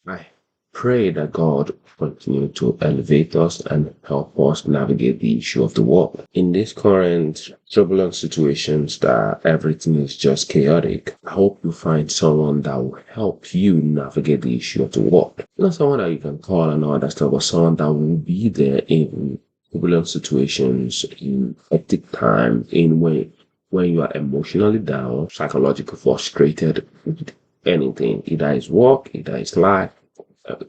I pray that God continue to elevate us and help us navigate the issue of the world. In this current turbulent situations that everything is just chaotic, I hope you find someone that will help you navigate the issue of the world. Not someone that you can call and all that stuff, but someone that will be there in turbulent situations, in hectic time, in when you are emotionally down, psychologically frustrated, anything. Either it's work, either it's life,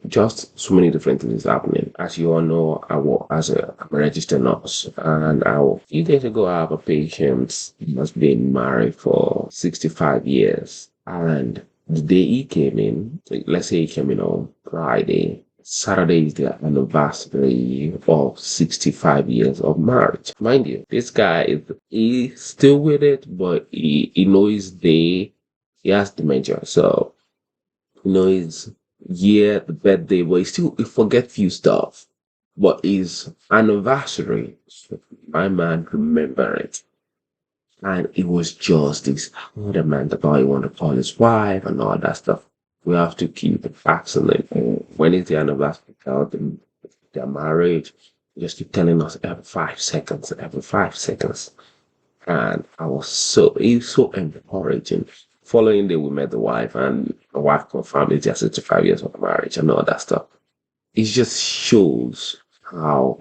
just so many different things happening. As you all know, I work as I'm a registered nurse, and a few days ago, I have a patient who has been married for 65 years, and the day he came in, let's say he came in on Friday. Saturday is the anniversary of 65 years of marriage. Mind you, this guy he's still with it, but he knows he has dementia. So his year, the birthday, but he forget few stuff. But his anniversary, my man remember it. And it was just this adamant about he want to call his wife and all that stuff. We have to keep asking him when is the anniversary, tell them their marriage. Just keep telling us every 5 seconds, every 5 seconds. And it's so encouraging. Following day, we met the wife, and the wife confirmed it's just 65 years of marriage and all that stuff. It just shows how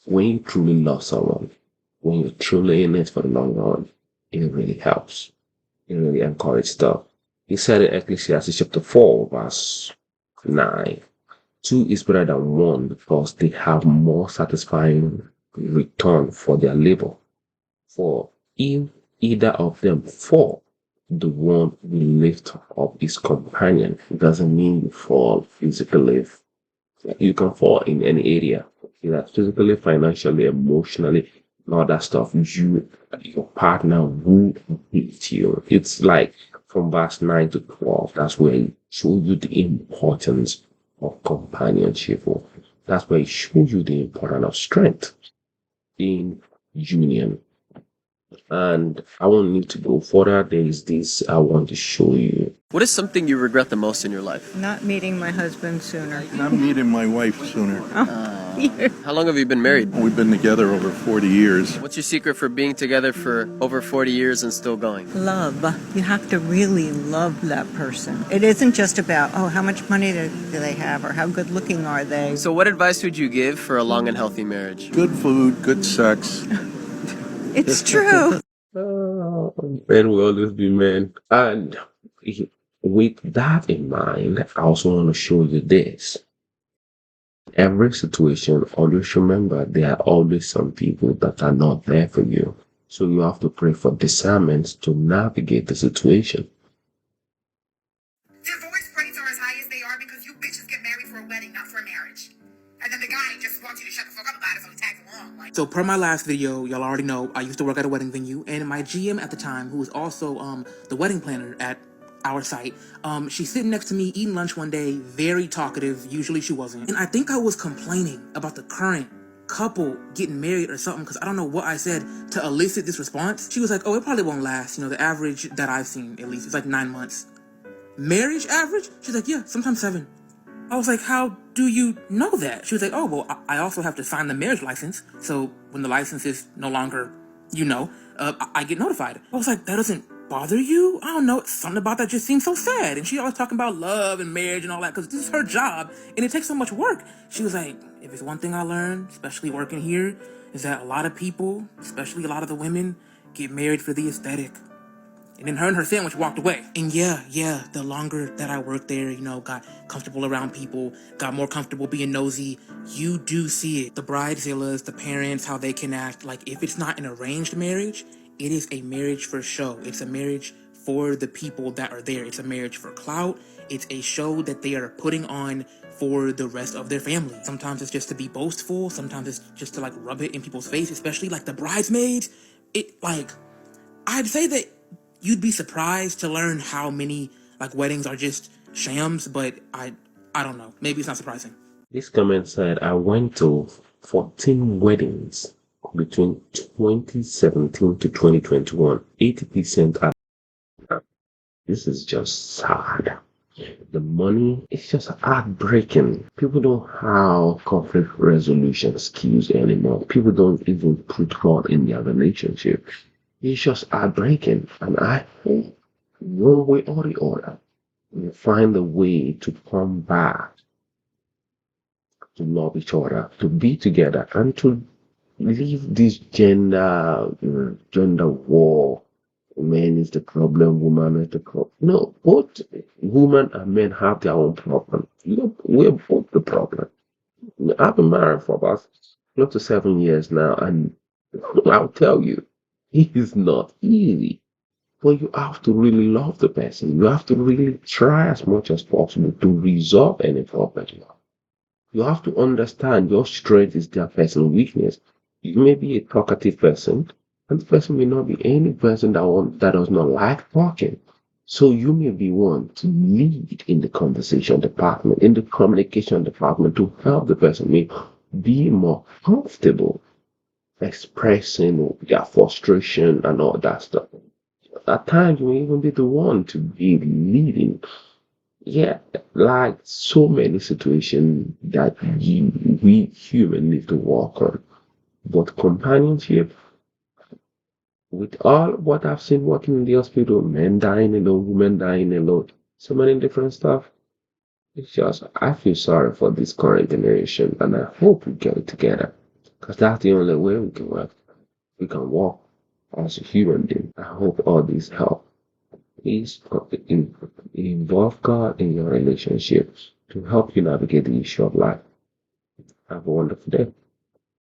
when you truly love someone, when you're truly in it for the long run, it really helps. It really encourages stuff. He said in Ecclesiastes chapter 4, verse 9, two is better than one because they have more satisfying return for their labor. For if either of them fall, the one will lift up his companion. It doesn't mean you fall physically. You can fall in any area, either physically, financially, emotionally, and all that stuff. Your partner will lift you. It's like from verse 9 to 12, that's where it shows you the importance of companionship. That's where it shows you the importance of strength in union. And I won't need to go further. There is this I want to show you. What is something you regret the most in your life? Not meeting my husband sooner. Not meeting my wife sooner. How long have you been married? We've been together over 40 years. What's your secret for being together for over 40 years and still going? Love. You have to really love that person. It isn't just about, oh, how much money do they have or how good looking are they. So what advice would you give for a long and healthy marriage? Good food, good sex. It's true. Men will always be men. And with that in mind, I also want to show you this. Every situation, always remember there are always some people that are not there for you. So you have to pray for discernment to navigate the situation. Divorce rates are as high as they are because you bitches get married for a wedding, not for a marriage. And then the guy just wants you to shut the fuck up about it, so he tags along. Like, So per my last video, y'all already know I used to work at a wedding venue, and my GM at the time, who was also the wedding planner at our site, she's sitting next to me eating lunch one day, very talkative. Usually she wasn't, and I think I was complaining about the current couple getting married or something, because I don't know what I said to elicit this response. She was like, "Oh, it probably won't last. You know, the average that I've seen, at least, is like 9 months. Marriage average?" She's like, "Yeah, sometimes 7." I was like, "How do you know that?" She was like, "Oh, well, I also have to sign the marriage license. So when the license is no longer, I get notified." I was like, "That doesn't bother you?" I don't know. Something about that just seems so sad. And she always talking about love and marriage and all that because this is her job and it takes so much work. She was like, "If it's one thing I learned, especially working here, is that a lot of people, especially a lot of the women, get married for the aesthetic." And then her and her sandwich walked away. And yeah, the longer that I worked there, got comfortable around people, got more comfortable being nosy, you do see it. The bridezillas, the parents, how they can act. Like, if it's not an arranged marriage, it is a marriage for show. It's a marriage for the people that are there. It's a marriage for clout. It's a show that they are putting on for the rest of their family. Sometimes it's just to be boastful. Sometimes it's just to, rub it in people's face, especially, the bridesmaids. I'd say that you'd be surprised to learn how many weddings are just shams, but I don't know. Maybe it's not surprising. This comment said, I went to 14 weddings between 2017 to 2021. 80% are. This is just sad. The money, it's just heartbreaking. People don't have conflict resolution skills anymore. People don't even put God in their relationship. It's just heartbreaking. And I hope one way or the other, we find a way to come back to love each other, to be together, and to leave this gender war. Man is the problem, woman is the problem. No, both women and men have their own problem. We're both the problem. I've been married for about close to 7 years now, and I'll tell you, it is not easy. But you have to really love the person. You have to really try as much as possible to resolve any problem you have. You have to understand your strength is their personal weakness. You may be a talkative person, and the person may not be any person that does not like talking. So you may be one to lead in the conversation department, in the communication department, to help the person may be more comfortable expressing their frustration and all that stuff. At times, you may even be the one to be leading. Yeah, like so many situations that we human need to work on. But companionship, with all what I've seen working in the hospital, men dying alone, women dying alone, so many different stuff. It's just, I feel sorry for this current generation, and I hope we get it together. Because that's the only way we can work. We can walk as a human being. I hope all this help. Please involve God in your relationships to help you navigate the issue of life. Have a wonderful day.